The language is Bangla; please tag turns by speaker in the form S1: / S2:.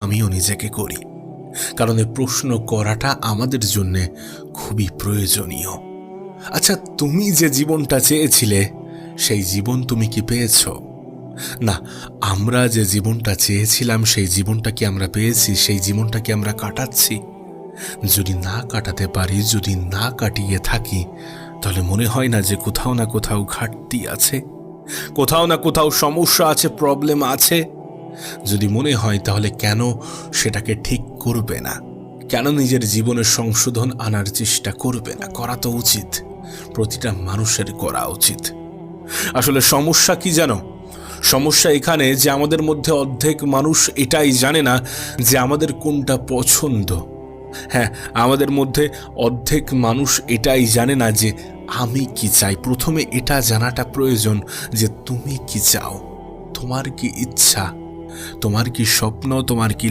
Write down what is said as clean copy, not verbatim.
S1: আমিও নিজেকে করি, কারণ এই প্রশ্ন করাটা আমাদের জন্য খুবই প্রয়োজনীয়। আচ্ছা, তুমি যে জীবনটা চেয়েছিলে সেই জীবন তুমি কি পেয়েছ? না, আমরা যে জীবনটা চেয়েছিলাম সেই জীবনটা কি আমরা পেয়েছি? সেই জীবনটা কি আমরা কাটাচ্ছি? যদি না কাটাতে পারি, যদি না কাটিয়ে থাকি, তাহলে মনে হয় না যে কোথাও না কোথাও ঘাটতি আছে, কোথাও না কোথাও সমস্যা আছে, প্রবলেম আছে? যদি মনে হয় তাহলে কেন সেটাকে ঠিক করবে না? কেন নিজের জীবনের সংশোধন আনার চেষ্টা করবে না? করা তো উচিত, প্রতিটা মানুষের করা উচিত। আসলে সমস্যা কি জানো? সমস্যা এখানে যে আমাদের মধ্যে অর্ধেক মানুষ এটাই জানে না যে আমাদের কোনটা পছন্দ। হ্যাঁ, আমাদের মধ্যে অর্ধেক মানুষ এটাই জানে না যে আমি কি চাই। প্রথমে এটা জানাটা প্রয়োজন যে তুমি কি চাও, তোমার কি ইচ্ছা, তোমার কি স্বপ্ন, তোমার কি